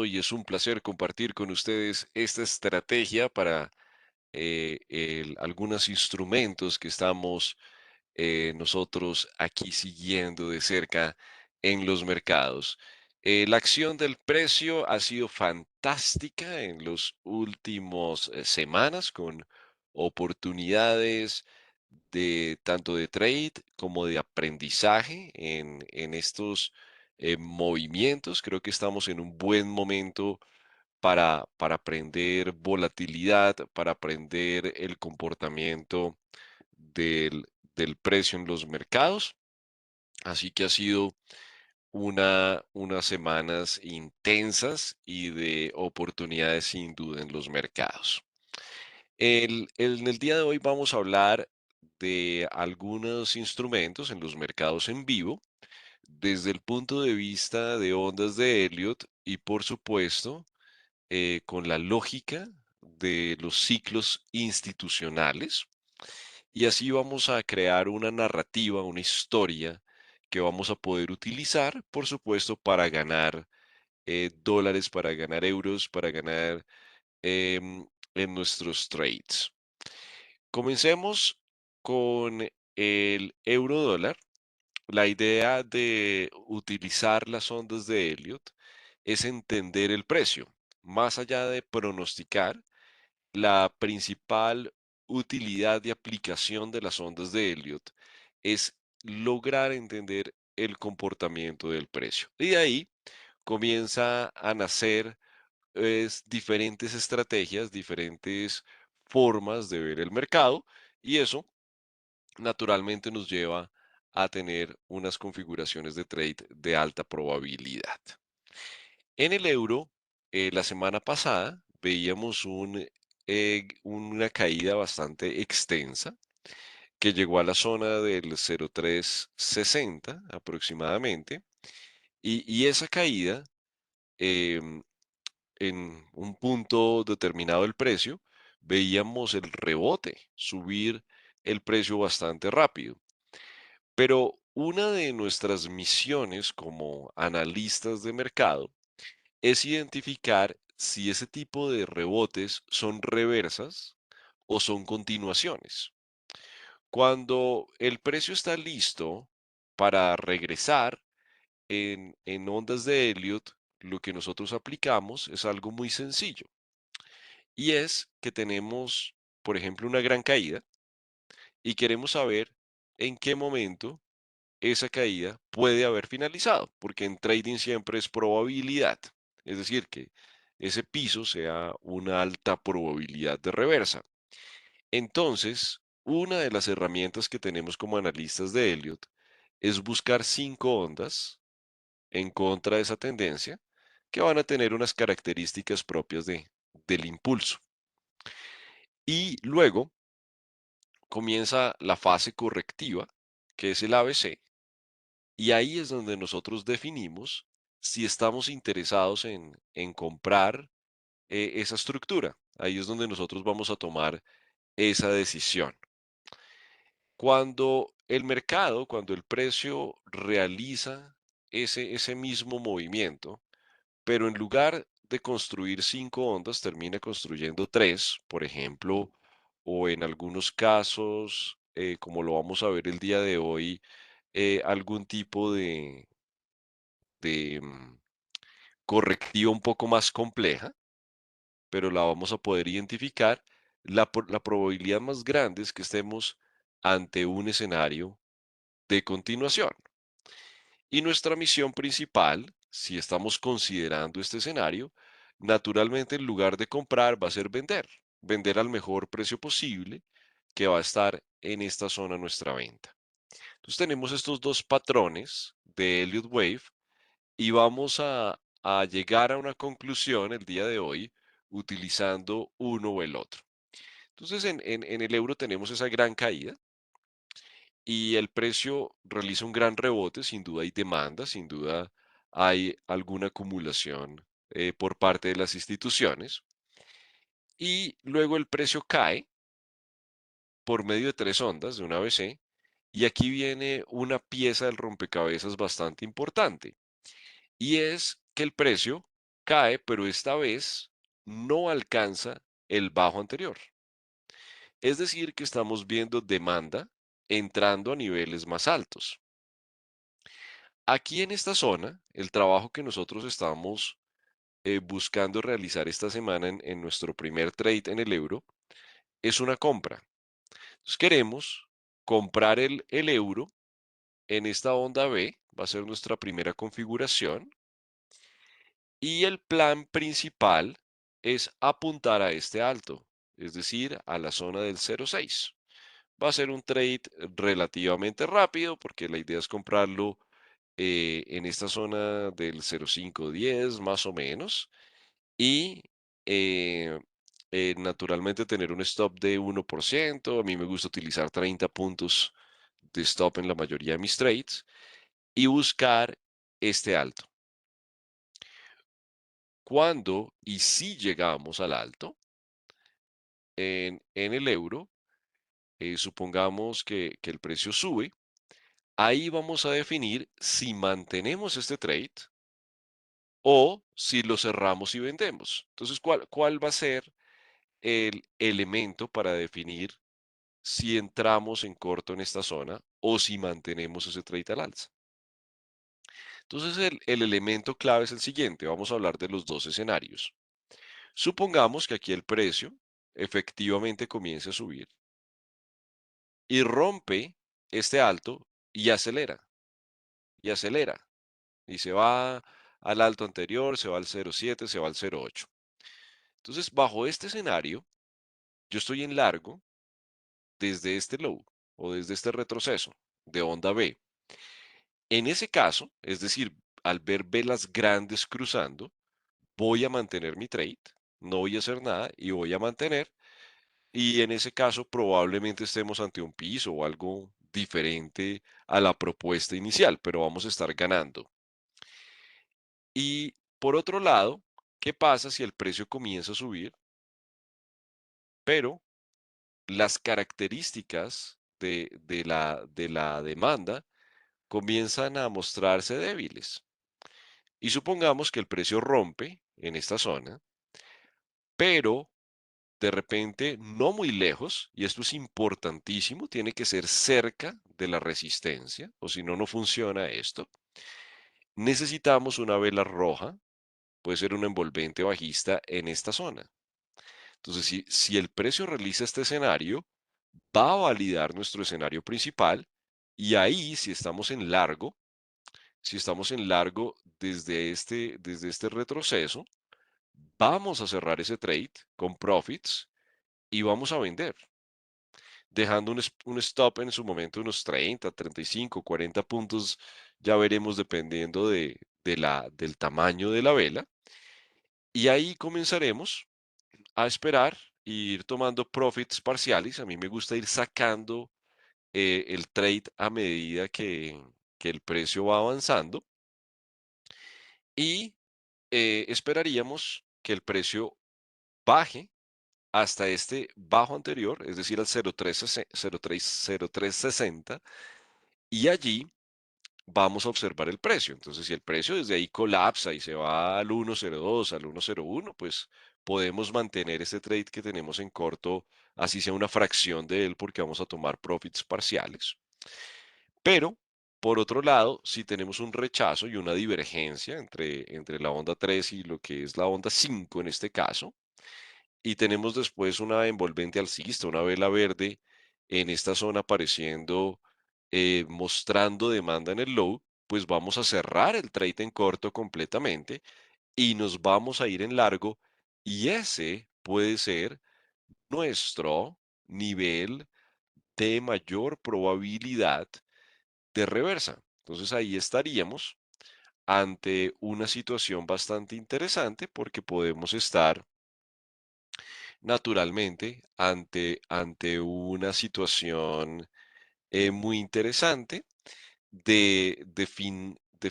y es un placer compartir con ustedes esta estrategia para algunos instrumentos que estamos nosotros aquí siguiendo de cerca en los mercados. La acción del precio ha sido fantástica en los últimos semanas con oportunidades de tanto de trade como de aprendizaje en estos movimientos. Creo que estamos en un buen momento para aprender volatilidad, para aprender el comportamiento del, del precio en los mercados. Así que ha sido unas semanas intensas y de oportunidades sin duda en los mercados. En el día de hoy vamos a hablar de algunos instrumentos en los mercados en vivo desde el punto de vista de ondas de Elliot y por supuesto con la lógica de los ciclos institucionales. Y así vamos a crear una narrativa, una historia que vamos a poder utilizar, por supuesto, para ganar dólares, para ganar euros, para ganar em, en nuestros trades. Comencemos con el euro dólar. La idea de utilizar las ondas de Elliot es entender el precio. Más allá de pronosticar, la principal utilidad de aplicación de las ondas de Elliot es lograr entender el comportamiento del precio. Y de ahí comienza a nacer diferentes estrategias, diferentes formas de ver el mercado y eso naturalmente nos lleva a tener unas configuraciones de trade de alta probabilidad. En el euro, la semana pasada veíamos una caída bastante extensa que llegó a la zona del 0,360 aproximadamente y esa caída em, en un punto determinado del precio veíamos el rebote subir el precio bastante rápido. Pero una de nuestras misiones como analistas de mercado es identificar si ese tipo de rebotes son reversas o son continuaciones. Cuando el precio está listo para regresar en ondas de Elliot, lo que nosotros aplicamos es algo muy sencillo y es que tenemos, por ejemplo, una gran caída y queremos saber en qué momento esa caída puede haber finalizado, porque en trading siempre es probabilidad, es decir, que ese piso sea una alta probabilidad de reversa. Entonces, una de las herramientas que tenemos como analistas de Elliot es buscar 5 ondas en contra de esa tendencia que van a tener unas características propias del impulso. Y luego comienza la fase correctiva, que es el ABC, y ahí es donde nosotros definimos si estamos interesados en comprar esa estructura. Ahí es donde nosotros vamos a tomar esa decisión. Cuando el precio realiza ese mismo movimiento, pero en lugar de construir 5 ondas, termina construyendo tres, por ejemplo, o en algunos casos, como lo vamos a ver el día de hoy, algún tipo de correctiva un poco más compleja, pero la vamos a poder identificar. La probabilidad más grande es que estemos ante un escenario de continuación. Y nuestra misión principal, si estamos considerando este escenario, naturalmente en lugar de comprar va a ser vender, vender al mejor precio posible que va a estar en esta zona nuestra venta. Entonces tenemos estos dos patrones de Elliott Wave y vamos a llegar a una conclusión el día de hoy utilizando uno o el otro. Entonces en el euro tenemos esa gran caída y el precio realiza un gran rebote, sin duda hay demanda, sin duda hay alguna acumulación por parte de las instituciones y luego el precio cae por medio de 3 ondas de una ABC y aquí viene una pieza del rompecabezas bastante importante y es que el precio cae, pero esta vez no alcanza el bajo anterior. Es decir, que estamos viendo demanda entrando a niveles más altos. Aquí en esta zona, el trabajo que nosotros estamos buscando realizar esta semana en nuestro primer trade en el euro es una compra. Entonces queremos comprar el euro en esta onda B, va a ser nuestra primera configuración, y el plan principal es apuntar a este alto, es decir, a la zona del 0,6. Va a ser un trade relativamente rápido porque la idea es comprarlo en esta zona del 0,510 más o menos y eh, naturalmente tener un stop de 1%. A mí me gusta utilizar 30 puntos de stop en la mayoría de mis trades y buscar este alto. Cuando y si llegamos al alto en el euro, supongamos que el precio sube, ahí vamos a definir si mantenemos este trade o si lo cerramos y vendemos. Entonces, ¿cuál va a ser el elemento para definir si entramos en corto en esta zona o si mantenemos ese trade al alza? Entonces, el elemento clave es el siguiente. Vamos a hablar de los dos escenarios. Supongamos que aquí el precio efectivamente comience a subir y rompe este alto y acelera, y acelera, y se va al alto anterior, se va al 0,7, se va al 0,8. Entonces, bajo este escenario, yo estoy en largo desde este low o desde este retroceso de onda B. En ese caso, es decir, al ver velas grandes cruzando, voy a mantener mi trade, no voy a hacer nada y voy a mantener. Y en ese caso, probablemente estemos ante un piso o algo diferente a la propuesta inicial, pero vamos a estar ganando. Y por otro lado, ¿qué pasa si el precio comienza a subir, pero las características de la demanda comienzan a mostrarse débiles? Y supongamos que el precio rompe en esta zona, pero de repente no muy lejos, y esto es importantísimo, tiene que ser cerca de la resistencia, o si no, no funciona esto. Necesitamos una vela roja, puede ser un envolvente bajista en esta zona. Entonces, si el precio realiza este escenario, va a validar nuestro escenario principal y ahí, si estamos en largo desde este retroceso, vamos a cerrar ese trade con profits y vamos a vender, dejando un stop en su momento unos 30, 35, 40 puntos, ya veremos dependiendo del tamaño de la vela. Y ahí comenzaremos a esperar e ir tomando profits parciales. A mí me gusta ir sacando el trade a medida que el precio va avanzando y esperaríamos que el precio baje hasta este bajo anterior, es decir, al 0,360, y allí vamos a observar el precio. Entonces, si el precio desde ahí colapsa y se va al 1,02, al 1,01, pues podemos mantener este trade que tenemos en corto, así sea una fracción de él, porque vamos a tomar profits parciales. Pero, por otro lado, si tenemos un rechazo y una divergencia entre la onda 3 y lo que es la onda 5 en este caso, y tenemos después una envolvente alcista, una vela verde en esta zona apareciendo, mostrando demanda en el low, pues vamos a cerrar el trade en corto completamente y nos vamos a ir en largo y ese puede ser nuestro nivel de mayor probabilidad de reversa. Entonces ahí estaríamos ante una situación bastante interesante porque podemos estar naturalmente ante una situación muy interesante de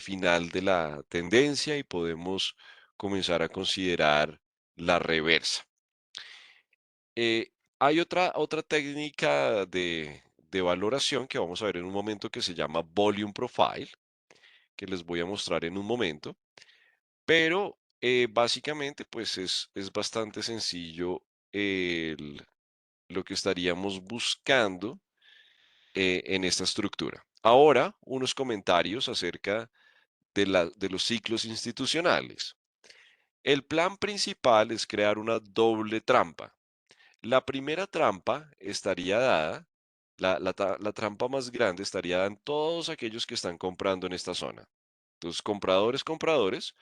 final de la tendencia y podemos comenzar a considerar la reversa. Hay otra técnica de valoración que vamos a ver en un momento que se llama Volume Profile, que les voy a mostrar en un momento, pero Básicamente, pues es bastante sencillo lo que estaríamos buscando en esta estructura. Ahora, unos comentarios acerca de los ciclos institucionales. El plan principal es crear una doble trampa. La primera trampa estaría dada, la trampa más grande estaría dada en todos aquellos que están comprando en esta zona. Entonces, compradores,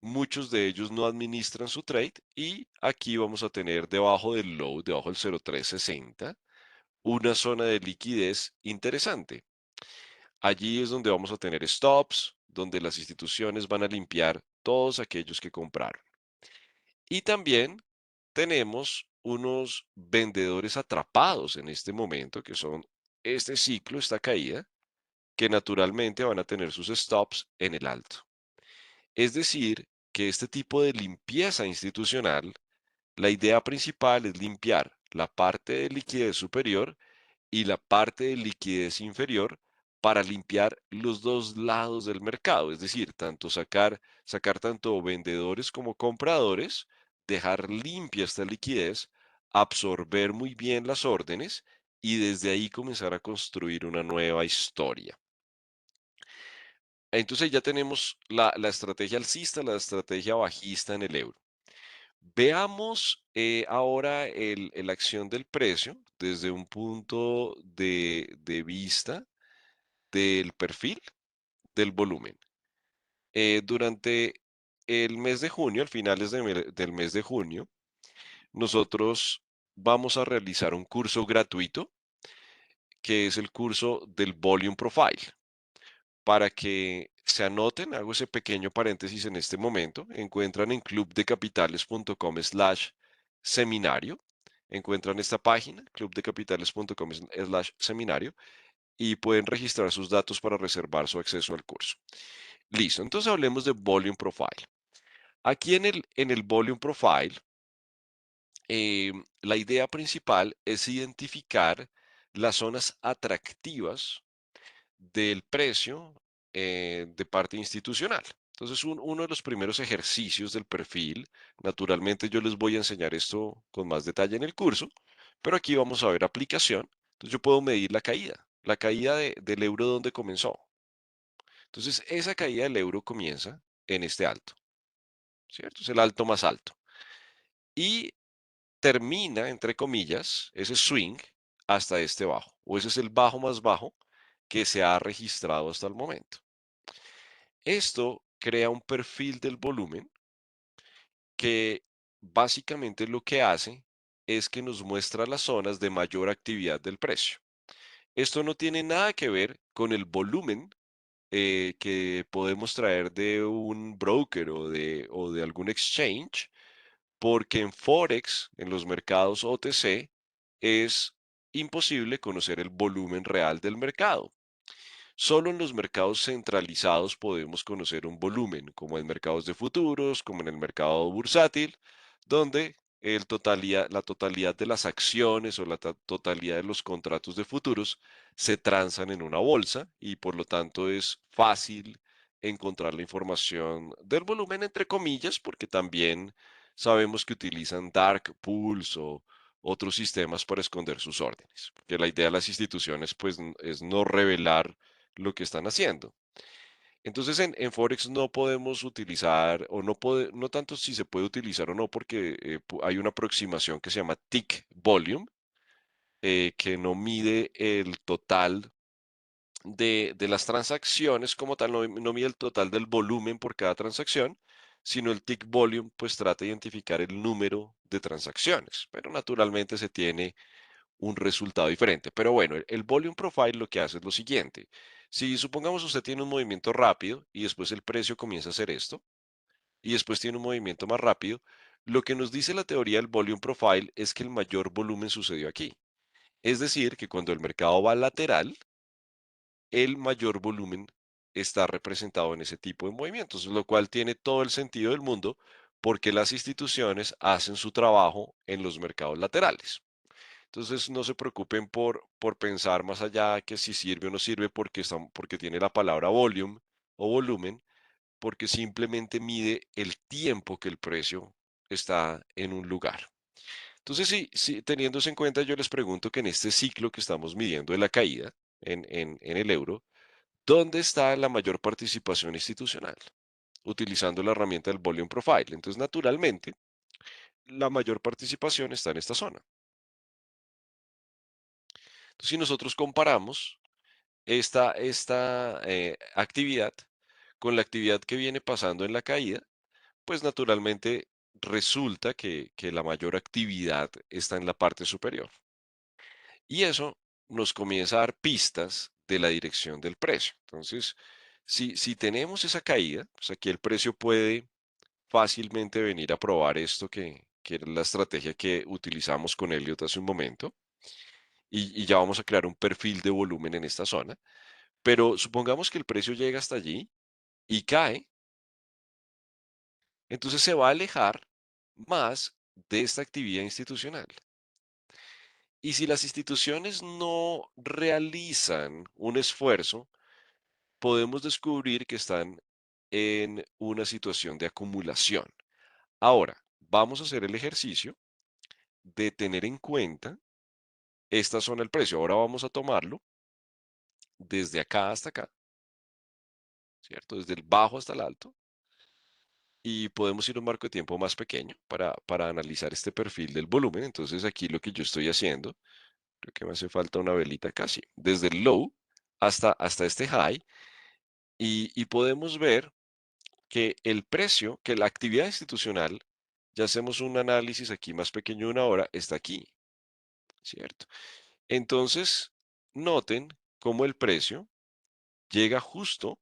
muchos de ellos no administran su trade y aquí vamos a tener debajo del low, debajo del 0.360, una zona de liquidez interesante. Allí es donde vamos a tener stops, donde las instituciones van a limpiar todos aquellos que compraron. Y también tenemos unos vendedores atrapados en este momento, que son este ciclo, esta caída, que naturalmente van a tener sus stops en el alto. Es decir, que este tipo de limpieza institucional, la idea principal es limpiar la parte de liquidez superior y la parte de liquidez inferior para limpiar los dos lados del mercado, es decir, sacar tanto vendedores como compradores, dejar limpia esta liquidez, absorber muy bien las órdenes y desde ahí comenzar a construir una nueva historia. Entonces ya tenemos la estrategia alcista, la estrategia bajista en el euro. Veamos ahora la acción del precio desde un punto de vista del perfil del volumen. Durante el mes de junio, al finales del mes de junio, nosotros vamos a realizar un curso gratuito que es el curso del Volume Profile. Para que se anoten, hago ese pequeño paréntesis en este momento, encuentran en clubdecapitales.com/seminario, encuentran esta página, clubdecapitales.com/seminario, y pueden registrar sus datos para reservar su acceso al curso. Listo, entonces hablemos de Volume Profile. Aquí en el Volume Profile, la idea principal es identificar las zonas atractivas del precio de parte institucional. Entonces, uno de los primeros ejercicios del perfil, naturalmente yo les voy a enseñar esto con más detalle en el curso, pero aquí vamos a ver aplicación. Entonces, yo puedo medir la caída del euro donde comenzó. Entonces, esa caída del euro comienza en este alto, ¿cierto? Es el alto más alto. Y termina, entre comillas, ese swing hasta este bajo, o ese es el bajo más bajo que se ha registrado hasta el momento. Esto crea un perfil del volumen que básicamente lo que hace es que nos muestra las zonas de mayor actividad del precio. Esto no tiene nada que ver con el volumen que podemos traer de un broker o de algún exchange, porque en Forex, en los mercados OTC, es imposible conocer el volumen real del mercado. Solo en los mercados centralizados podemos conocer un volumen, como en mercados de futuros, como en el mercado bursátil, donde la totalidad de las acciones o la totalidad de los contratos de futuros se transan en una bolsa y por lo tanto es fácil encontrar la información del volumen entre comillas, porque también sabemos que utilizan dark pools o otros sistemas para esconder sus órdenes, porque la idea de las instituciones pues es no revelar lo que están haciendo. Entonces en Forex no podemos utilizar, o no tanto si se puede utilizar o no, porque hay una aproximación que se llama tick volume, que no mide el total de las transacciones como tal, no mide el total del volumen por cada transacción, sino el tick volume pues trata de identificar el número de transacciones, pero naturalmente se tiene un resultado diferente. Pero bueno, el volume profile lo que hace es lo siguiente. Si supongamos usted tiene un movimiento rápido y después el precio comienza a hacer esto y después tiene un movimiento más rápido, lo que nos dice la teoría del volume profile es que el mayor volumen sucedió aquí. Es decir, que cuando el mercado va lateral, el mayor volumen está representado en ese tipo de movimientos, lo cual tiene todo el sentido del mundo porque las instituciones hacen su trabajo en los mercados laterales. Entonces no se preocupen por pensar más allá que si sirve o no sirve porque tiene la palabra volume o volumen, porque simplemente mide el tiempo que el precio está en un lugar. Entonces, sí, teniendo eso en cuenta, yo les pregunto que en este ciclo que estamos midiendo de la caída en el euro, ¿dónde está la mayor participación institucional? Utilizando la herramienta del Volume Profile. Entonces, naturalmente, la mayor participación está en esta zona. Entonces, si nosotros comparamos esta actividad con la actividad que viene pasando en la caída, pues naturalmente resulta que la mayor actividad está en la parte superior. Y eso nos comienza a dar pistas de la dirección del precio. Entonces, si tenemos esa caída, pues aquí el precio puede fácilmente venir a probar esto que era la estrategia que utilizamos con Elliot hace un momento, y ya vamos a crear un perfil de volumen en esta zona. Pero supongamos que el precio llega hasta allí y cae, entonces se va a alejar más de esta actividad institucional. Y si las instituciones no realizan un esfuerzo, podemos descubrir que están en una situación de acumulación. Ahora, vamos a hacer el ejercicio de tener en cuenta esta zona del precio. Ahora vamos a tomarlo desde acá hasta acá, ¿cierto? Desde el bajo hasta el alto. Y podemos ir a un marco de tiempo más pequeño para analizar este perfil del volumen. Entonces aquí lo que yo estoy haciendo, creo que me hace falta una velita casi, desde el low hasta este high, y podemos ver que el precio, que la actividad institucional, ya hacemos un análisis aquí más pequeño de una hora, está aquí, ¿cierto? Entonces, noten cómo el precio llega justo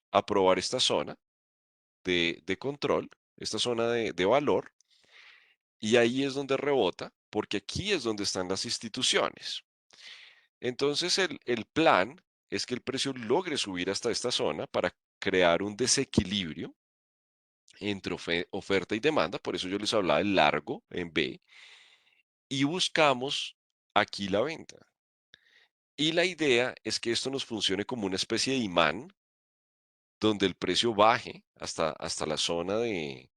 a probar esta zona de control, esta zona de valor, y ahí es donde rebota, porque aquí es donde están las instituciones. Entonces, el plan es que el precio logre subir hasta esta zona para crear un desequilibrio entre oferta y demanda, por eso yo les hablaba del largo en B, y buscamos aquí la venta. Y la idea es que esto nos funcione como una especie de imán, donde el precio baje hasta la zona de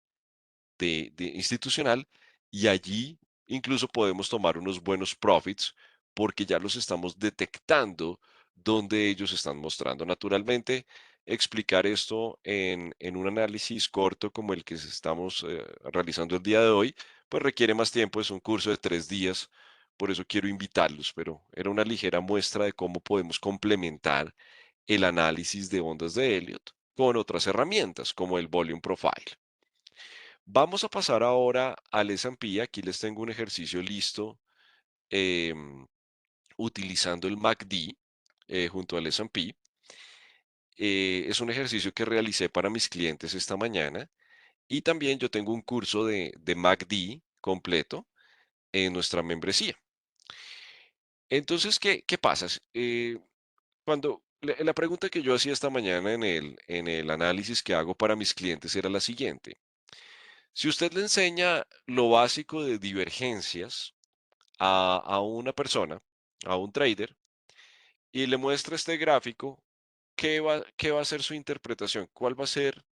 institucional, y allí incluso podemos tomar unos buenos profits porque ya los estamos detectando donde ellos están mostrando. Naturalmente, explicar esto en un análisis corto como el que estamos realizando el día de hoy, pues requiere más tiempo, es un curso de 3 días, por eso quiero invitarlos, pero era una ligera muestra de cómo podemos complementar el análisis de ondas de Elliot con otras herramientas como el Volume Profile. Vamos a pasar ahora al S&P. Aquí les tengo un ejercicio listo em, utilizando el MACD junto al S&P. Es un ejercicio que realicé para mis clientes esta mañana, y también yo tengo un curso de MACD completo en nuestra membresía. Entonces, ¿qué pasa? Cuando la pregunta que yo hacía esta mañana en el análisis que hago para mis clientes era la siguiente. Si usted le enseña lo básico de divergencias a una persona, a un trader, y le muestra este gráfico, ¿qué va a ser su interpretación? ¿Cuál va a ser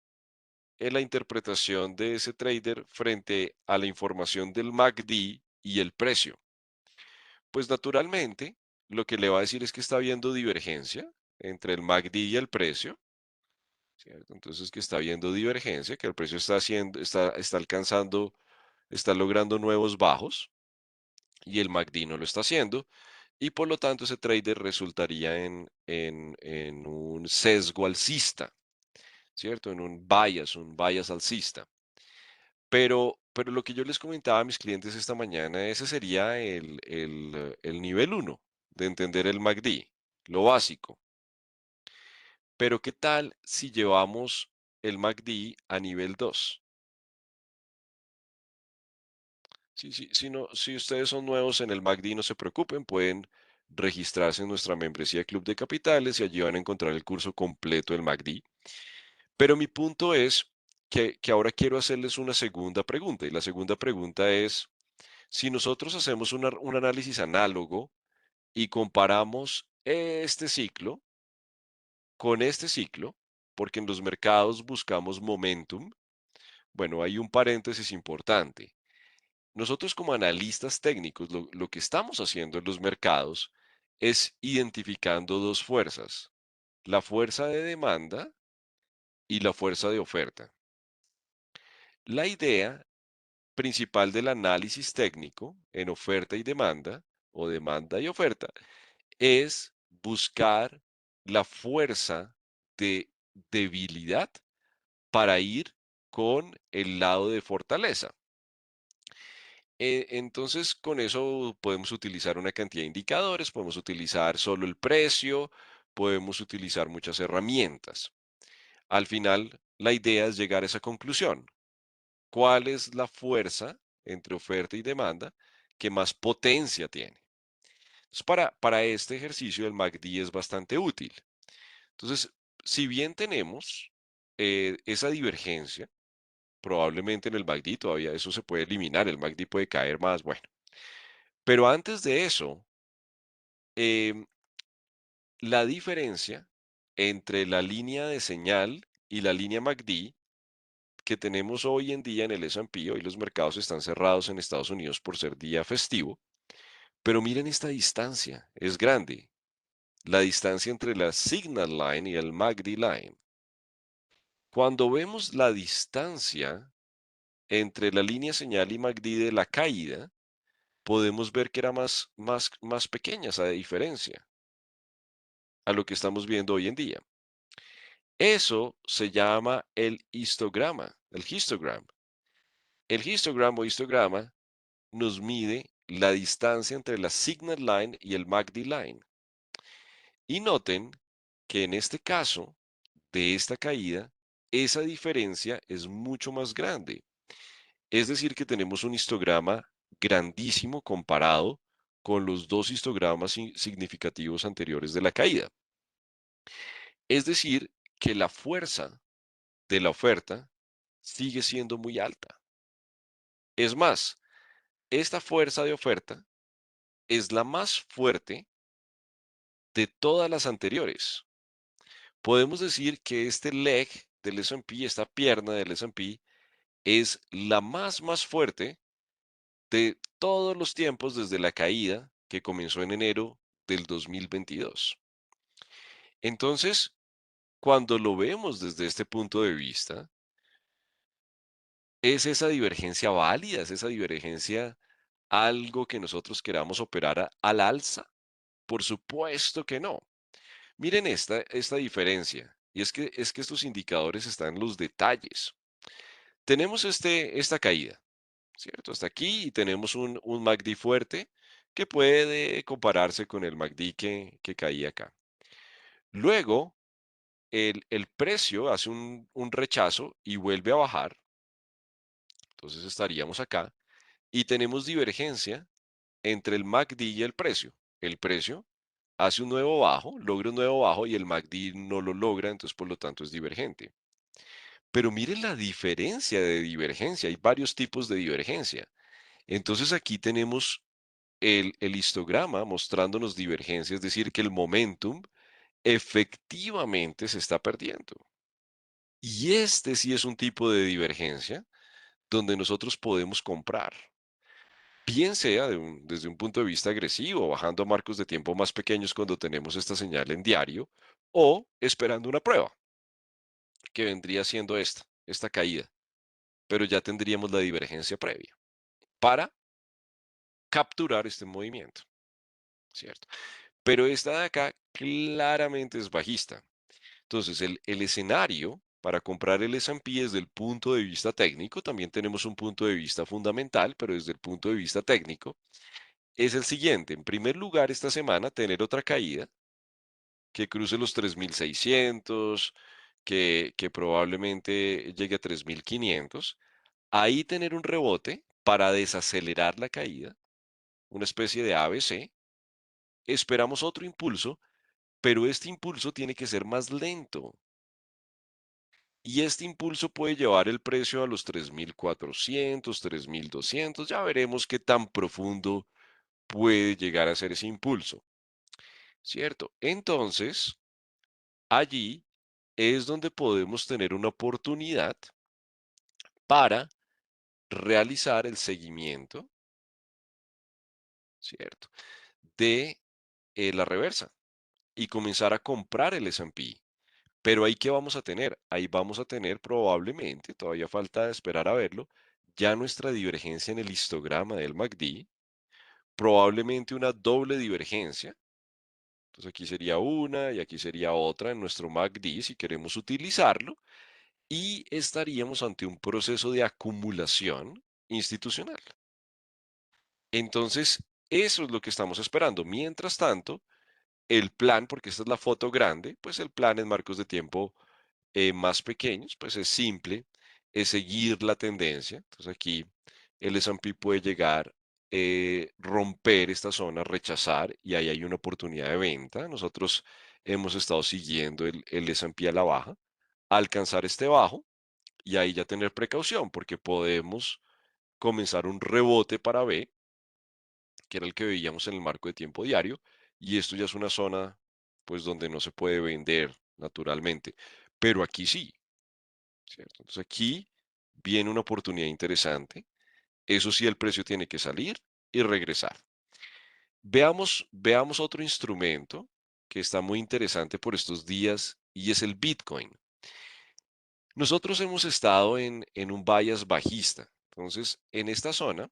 la interpretación de ese trader frente a la información del MACD y el precio? Pues naturalmente, lo que le va a decir es que está viendo divergencia entre el MACD y el precio, ¿cierto? Entonces que está viendo divergencia, que el precio está alcanzando, está logrando nuevos bajos y el MACD no lo está haciendo, y por lo tanto ese trader resultaría en un sesgo alcista, ¿cierto? En un bias alcista. Pero lo que yo les comentaba a mis clientes esta mañana, ese sería el nivel uno de entender el MACD, lo básico. Pero ¿qué tal si llevamos el MACD a nivel 2? Si ustedes son nuevos en el MACD, no se preocupen, pueden registrarse en nuestra membresía Club de Capitales y allí van a encontrar el curso completo del MACD. Pero mi punto es que ahora quiero hacerles una segunda pregunta, y la segunda pregunta es, si nosotros hacemos un análisis análogo y comparamos este ciclo con este ciclo, porque en los mercados buscamos momentum. Bueno, hay un paréntesis importante. Nosotros como analistas técnicos, lo que estamos haciendo en los mercados es identificando dos fuerzas, la fuerza de demanda y la fuerza de oferta. La idea principal del análisis técnico en oferta y demanda, o demanda y oferta, es buscar la fuerza de debilidad para ir con el lado de fortaleza. Entonces, con eso podemos utilizar una cantidad de indicadores, podemos utilizar solo el precio, podemos utilizar muchas herramientas. Al final, la idea es llegar a esa conclusión. ¿Cuál es la fuerza entre oferta y demanda que más potencia tiene? Entonces, para este ejercicio, el MACD es bastante útil. Entonces, si bien tenemos esa divergencia, probablemente en el MACD todavía eso se puede eliminar, el MACD puede caer más, bueno. Pero antes de eso, em, la diferencia entre la línea de señal y la línea MACD que tenemos hoy en día en el S&P, hoy los mercados están cerrados en Estados Unidos por ser día festivo, pero miren esta distancia, es grande, la distancia entre la Signal Line y el MACD Line. Cuando vemos la distancia entre la línea señal y MACD de la caída, podemos ver que era más pequeña esa diferencia a lo que estamos viendo hoy en día. Eso se llama el histograma, el histogram. El histogram o histograma nos mide la distancia entre la Signal Line y el MACD Line. Y noten que en este caso de esta caída, esa diferencia es mucho más grande. Es decir, que tenemos un histograma grandísimo comparado con los dos histogramas significativos anteriores de la caída. Es decir, que la fuerza de la oferta sigue siendo muy alta. Es más, esta fuerza de oferta es la más fuerte de todas las anteriores. Podemos decir que este leg del S&P, esta pierna del S&P, es la más fuerte de todos los tiempos desde la caída que comenzó en enero del 2022. Entonces, cuando lo vemos desde este punto de vista, ¿es esa divergencia válida? ¿Es esa divergencia algo que nosotros queramos operar al alza? Por supuesto que no. Miren esta diferencia. Y es que estos indicadores están en los detalles. Tenemos esta caída, ¿cierto? Hasta aquí y tenemos un MACD fuerte que puede compararse con el MACD que caía acá. Luego, el precio hace un rechazo y vuelve a bajar. Entonces estaríamos acá y tenemos divergencia entre el MACD y el precio. El precio hace un nuevo bajo, logra un nuevo bajo y el MACD no lo logra, entonces por lo tanto es divergente. Pero miren la diferencia de divergencia, hay varios tipos de divergencia. Entonces aquí tenemos el histograma mostrándonos divergencia, es decir, que el momentum efectivamente se está perdiendo. Y este sí es un tipo de divergencia donde nosotros podemos comprar, bien sea desde un punto de vista agresivo, bajando a marcos de tiempo más pequeños cuando tenemos esta señal en diario, o esperando una prueba, que vendría siendo esta caída, pero ya tendríamos la divergencia previa para capturar este movimiento, ¿cierto? Pero esta de acá claramente es bajista. Entonces, el escenario para comprar el S&P desde el punto de vista técnico, también tenemos un punto de vista fundamental, pero desde el punto de vista técnico, es el siguiente. En primer lugar, esta semana tener otra caída que cruce los 3.600, que probablemente llegue a 3.500. Ahí tener un rebote para desacelerar la caída, una especie de ABC. Esperamos otro impulso, pero este impulso tiene que ser más lento. Y este impulso puede llevar el precio a los 3.400, 3.200. Ya veremos qué tan profundo puede llegar a ser ese impulso, ¿cierto? Entonces, allí es donde podemos tener una oportunidad para realizar el seguimiento, ¿cierto? De la reversa y comenzar a comprar el S&P. Pero ahí qué vamos a tener? Ahí vamos a tener probablemente, todavía falta esperar a verlo, ya nuestra divergencia en el histograma del MACD, probablemente una doble divergencia. Entonces aquí sería una y aquí sería otra en nuestro MACD si queremos utilizarlo y estaríamos ante un proceso de acumulación institucional. Entonces, eso es lo que estamos esperando. Mientras tanto, el plan, porque esta es la foto grande, pues el plan en marcos de tiempo más pequeños, pues es simple, es seguir la tendencia. Entonces aquí el S&P puede llegar, romper esta zona, rechazar, y ahí hay una oportunidad de venta. Nosotros hemos estado siguiendo el S&P a la baja, alcanzar este bajo y ahí ya tener precaución, porque podemos comenzar un rebote para B, que era el que veíamos en el marco de tiempo diario, y esto ya es una zona pues donde no se puede vender naturalmente, pero aquí sí, ¿cierto? Entonces aquí viene una oportunidad interesante. Eso sí, el precio tiene que salir y regresar. Veamos otro instrumento que está muy interesante por estos días y es el Bitcoin. Nosotros hemos estado en un bias bajista. Entonces, en esta zona,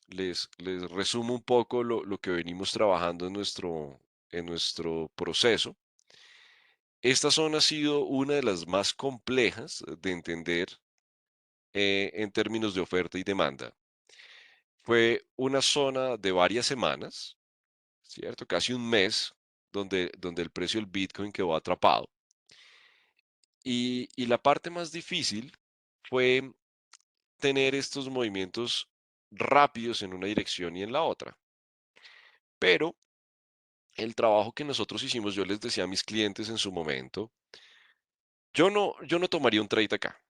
les resumo un poco lo que venimos trabajando en nuestro proceso. Esta zona ha sido una de las más complejas de entender en términos de oferta y demanda. Fue una zona de varias semanas, ¿cierto? Casi un mes, donde el precio del Bitcoin quedó atrapado. Y la parte más difícil fue tener estos movimientos rápidos en una dirección y en la otra. Pero el trabajo que nosotros hicimos, yo les decía a mis clientes en su momento, yo no tomaría un trade acá,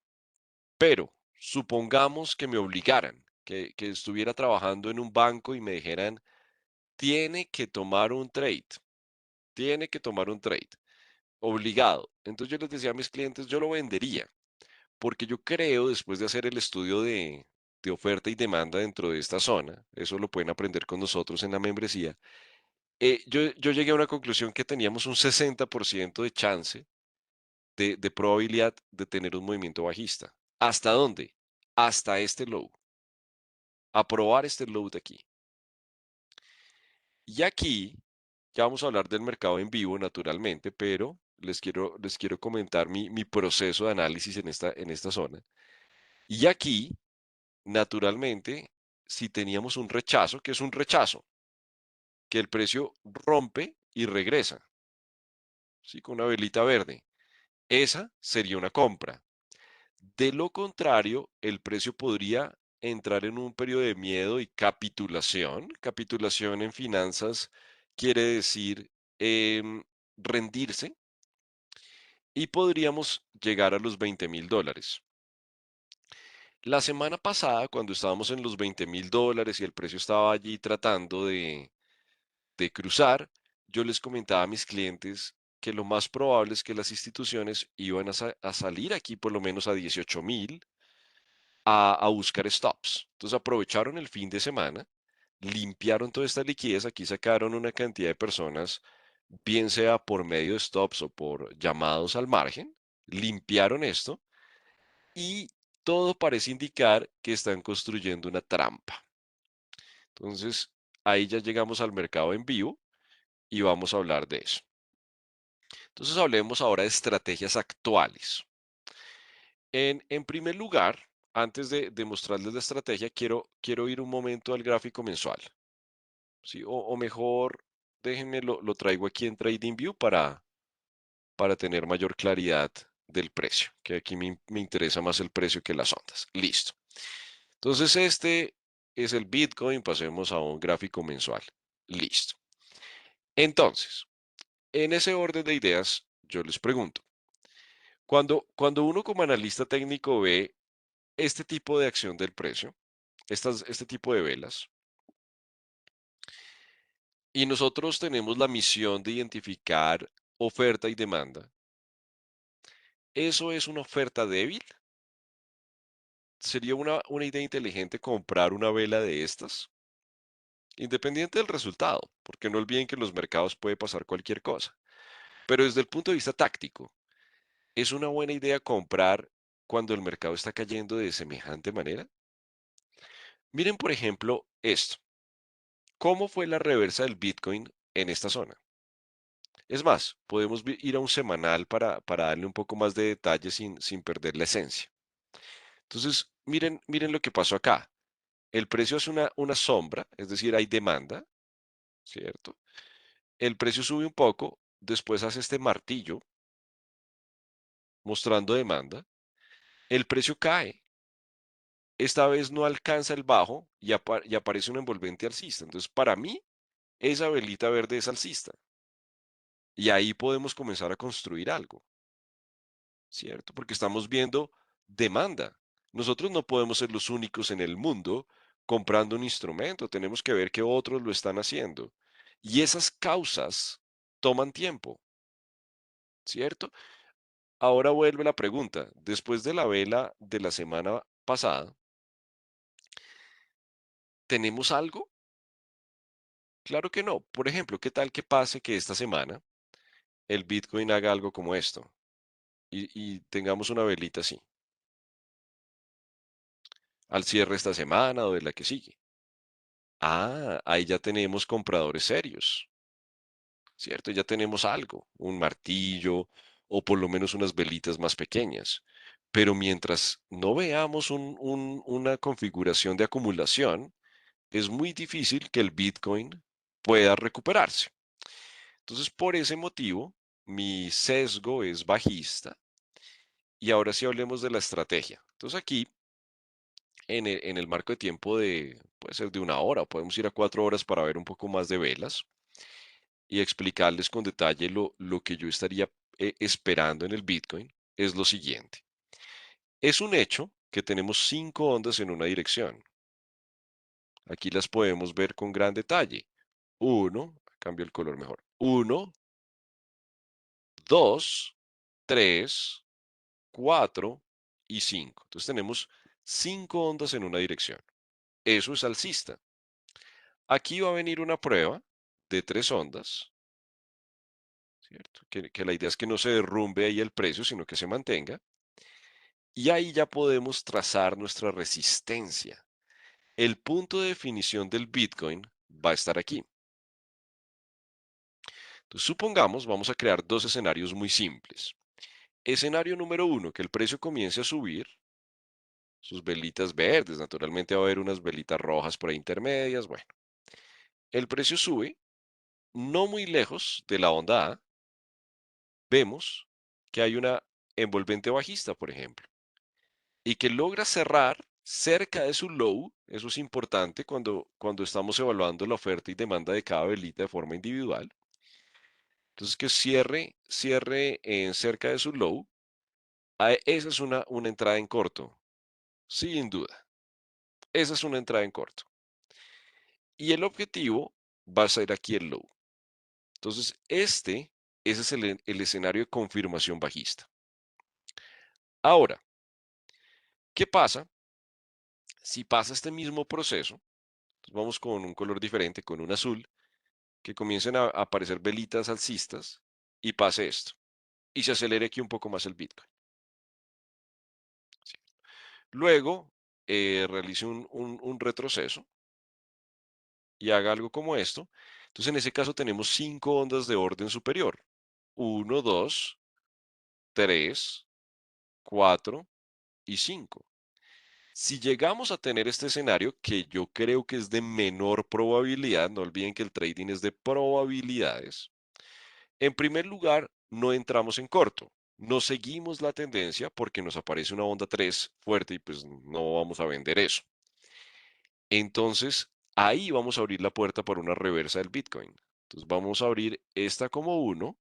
pero supongamos que me obligaran, que estuviera trabajando en un banco y me dijeran, tiene que tomar un trade, tiene que tomar un trade, obligado. Entonces yo les decía a mis clientes, yo lo vendería, porque yo creo, después de hacer el estudio de oferta y demanda dentro de esta zona, eso lo pueden aprender con nosotros en la membresía, yo llegué a una conclusión que teníamos un 60% de chance de probabilidad de tener un movimiento bajista. ¿Hasta dónde? Hasta este low. Aprobar este low de aquí. Y aquí ya vamos a hablar del mercado en vivo, naturalmente, pero les quiero comentar mi proceso de análisis en esta zona. Y aquí, naturalmente, si teníamos un rechazo, que es un rechazo, que el precio rompe y regresa, ¿sí? Con una velita verde. Esa sería una compra. De lo contrario, el precio podría entrar en un periodo de miedo y capitulación. Capitulación en finanzas quiere decir rendirse y podríamos llegar a los $20,000. La semana pasada, cuando estábamos en los $20,000 y el precio estaba allí tratando de cruzar, yo les comentaba a mis clientes que lo más probable es que las instituciones iban a salir aquí por lo menos a 18,000 a buscar stops. Entonces aprovecharon el fin de semana, limpiaron toda esta liquidez, aquí sacaron una cantidad de personas, bien sea por medio de stops o por llamados al margen, limpiaron esto y todo parece indicar que están construyendo una trampa. Entonces, ahí ya llegamos al mercado en vivo y vamos a hablar de eso. Entonces, hablemos ahora de estrategias actuales. En primer lugar, antes de mostrarles la estrategia, quiero ir un momento al gráfico mensual. ¿Sí? O mejor, déjenme, lo traigo aquí en TradingView para tener mayor claridad del precio, que aquí me interesa más el precio que las ondas. Listo. Entonces, este es el Bitcoin. Pasemos a un gráfico mensual. Listo. Entonces, en ese orden de ideas, yo les pregunto, cuando uno como analista técnico ve este tipo de acción del precio, este tipo de velas, y nosotros tenemos la misión de identificar oferta y demanda, ¿Eso es una oferta débil? ¿Sería una idea inteligente comprar una vela de estas? Independiente del resultado, porque no olviden que en los mercados puede pasar cualquier cosa. Pero desde el punto de vista táctico, ¿es una buena idea comprar cuando el mercado está cayendo de semejante manera? Miren, por ejemplo, esto. ¿Cómo fue la reversa del Bitcoin en esta zona? Es más, podemos ir a un semanal para darle un poco más de detalle sin perder la esencia. Entonces, miren lo que pasó acá. El precio es una sombra, es decir, hay demanda, ¿cierto? El precio sube un poco, después hace este martillo mostrando demanda, el precio cae. Esta vez no alcanza el bajo y aparece un envolvente alcista. Entonces, para mí, esa velita verde es alcista. Y ahí podemos comenzar a construir algo, ¿cierto? Porque estamos viendo demanda. Nosotros no podemos ser los únicos en el mundo comprando un instrumento, tenemos que ver que otros lo están haciendo. Y esas causas toman tiempo, ¿cierto? Ahora vuelve la pregunta, después de la vela de la semana pasada, ¿tenemos algo? Claro que no. Por ejemplo, ¿qué tal que pase que esta semana el Bitcoin haga algo como esto y tengamos una velita así, al cierre esta semana o de la que sigue? Ah, ahí ya tenemos compradores serios, ¿cierto? Ya tenemos algo, un martillo o por lo menos unas velitas más pequeñas. Pero mientras no veamos una configuración de acumulación, es muy difícil que el Bitcoin pueda recuperarse. Entonces, por ese motivo, mi sesgo es bajista. Y ahora sí hablemos de la estrategia. Entonces, aquí, en el marco de tiempo puede ser de una hora, podemos ir a 4 horas para ver un poco más de velas y explicarles con detalle lo que yo estaría esperando en el Bitcoin, es lo siguiente. Es un hecho que tenemos 5 ondas en una dirección. Aquí las podemos ver con gran detalle. Uno, cambio el color mejor. Uno, dos, tres, cuatro y cinco. Entonces tenemos 5 ondas en una dirección. Eso es alcista. Aquí va a venir una prueba de 3 ondas, ¿cierto? Que la idea es que no se derrumbe ahí el precio, sino que se mantenga. Y ahí ya podemos trazar nuestra resistencia. El punto de definición del Bitcoin va a estar aquí. Entonces, supongamos, vamos a crear dos escenarios muy simples. Escenario número uno, que el precio comience a subir, sus velitas verdes, naturalmente va a haber unas velitas rojas por ahí intermedias, bueno. El precio sube, no muy lejos de la onda A, vemos que hay una envolvente bajista, por ejemplo, y que logra cerrar cerca de su low, eso es importante cuando estamos evaluando la oferta y demanda de cada velita de forma individual. Entonces, que cierre en cerca de su low, esa es una entrada en corto, sin duda. Esa es una entrada en corto. Y el objetivo va a ser aquí el low. Entonces, ese es el escenario de confirmación bajista. Ahora, ¿qué pasa si pasa este mismo proceso? Entonces vamos con un color diferente, con un azul, que comiencen a aparecer velitas alcistas y pase esto. Y se acelere aquí un poco más el Bitcoin. ¿Sí? Luego, realice un retroceso y haga algo como esto. Entonces, en ese caso tenemos 5 ondas de orden superior. Uno, 2, 3, 4 y 5. Si llegamos a tener este escenario, que yo creo que es de menor probabilidad, no olviden que el trading es de probabilidades. En primer lugar, no entramos en corto. No seguimos la tendencia porque nos aparece una onda 3 fuerte y pues no vamos a vender eso. Entonces, ahí vamos a abrir la puerta para una reversa del Bitcoin. Entonces, vamos a abrir esta como uno.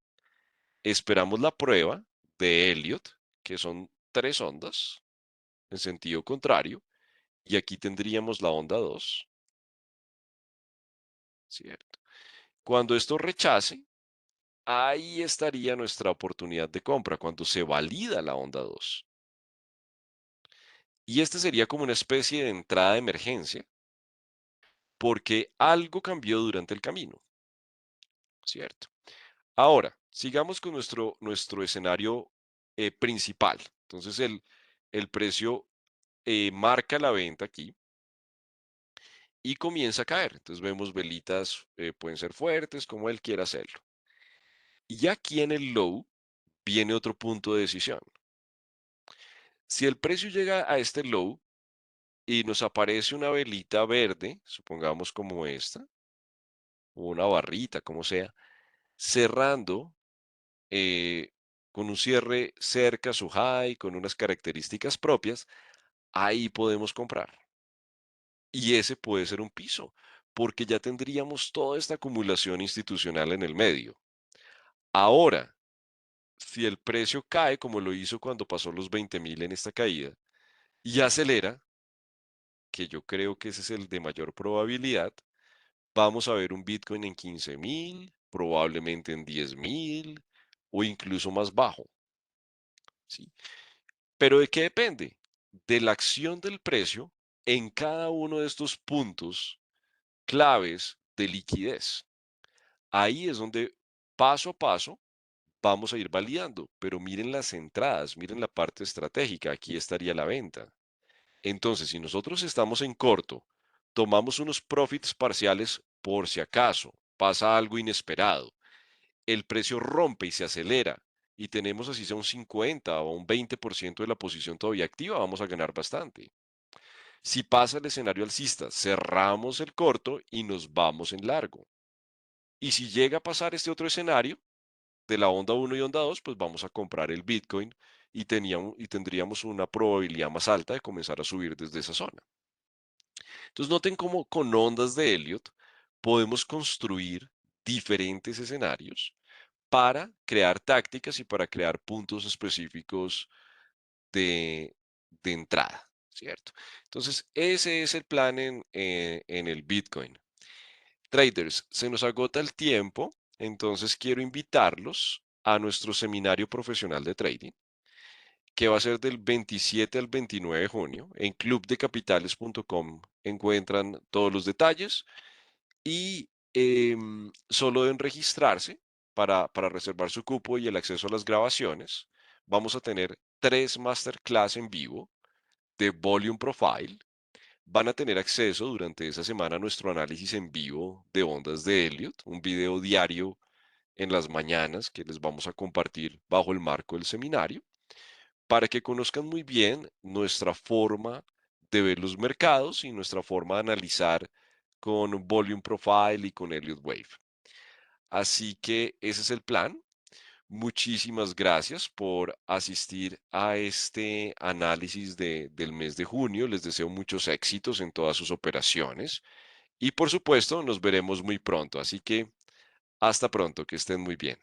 Esperamos la prueba de Elliott, que son 3 ondas en sentido contrario. Y aquí tendríamos la onda 2, ¿cierto? Cuando esto rechace, Ahí estaría nuestra oportunidad de compra cuando se valida la onda 2. Y este sería como una especie de entrada de emergencia porque algo cambió durante el camino, ¿cierto? Ahora, sigamos con nuestro escenario principal. Entonces, el precio marca la venta aquí y comienza a caer. Entonces, vemos velitas, pueden ser fuertes, como él quiera hacerlo. Y aquí en el low viene otro punto de decisión. Si el precio llega a este low y nos aparece una velita verde, supongamos como esta, o una barrita, como sea, cerrando eh, con un cierre cerca a su high, con unas características propias, ahí podemos comprar. Y ese puede ser un piso, porque ya tendríamos toda esta acumulación institucional en el medio. Ahora, si el precio cae como lo hizo cuando pasó los 20.000 en esta caída y acelera, que yo creo que ese es el de mayor probabilidad, vamos a ver un Bitcoin en 15.000, probablemente en 10.000 o incluso más bajo, ¿sí? Pero ¿de qué depende? De la acción del precio en cada uno de estos puntos claves de liquidez. Ahí es donde paso a paso vamos a ir validando, pero miren las entradas, miren la parte estratégica, aquí estaría la venta. Entonces, si nosotros estamos en corto, tomamos unos profits parciales por si acaso pasa algo inesperado, el precio rompe y se acelera y tenemos así sea un 50 o un 20% de la posición todavía activa, vamos a ganar bastante. Si pasa el escenario alcista, cerramos el corto y nos vamos en largo. Y si llega a pasar este otro escenario de la onda uno y onda 2, pues vamos a comprar el Bitcoin y tendríamos una probabilidad más alta de comenzar a subir desde esa zona. Entonces noten cómo con ondas de Elliot podemos construir diferentes escenarios para crear tácticas y para crear puntos específicos de, de entrada, ¿cierto? Entonces, ese es el plan en el Bitcoin. Traders, se nos agota el tiempo, entonces quiero invitarlos a nuestro seminario profesional de trading, que va a ser del 27 al 29 de junio. En clubdecapitales.com encuentran todos los detalles y solo deben registrarse para reservar su cupo y el acceso a las grabaciones. Vamos a tener 3 masterclass en vivo de Volume Profile. Van a tener acceso durante esa semana a nuestro análisis en vivo de ondas de Elliot, un video diario en las mañanas que les vamos a compartir bajo el marco del seminario, para que conozcan muy bien nuestra forma de ver los mercados y nuestra forma de analizar con Volume Profile y con Elliott Wave. Así que ese es el plan. Muchísimas gracias por asistir a este análisis del mes de junio. Les deseo muchos éxitos en todas sus operaciones y por supuesto nos veremos muy pronto. Así que hasta pronto, que estén muy bien.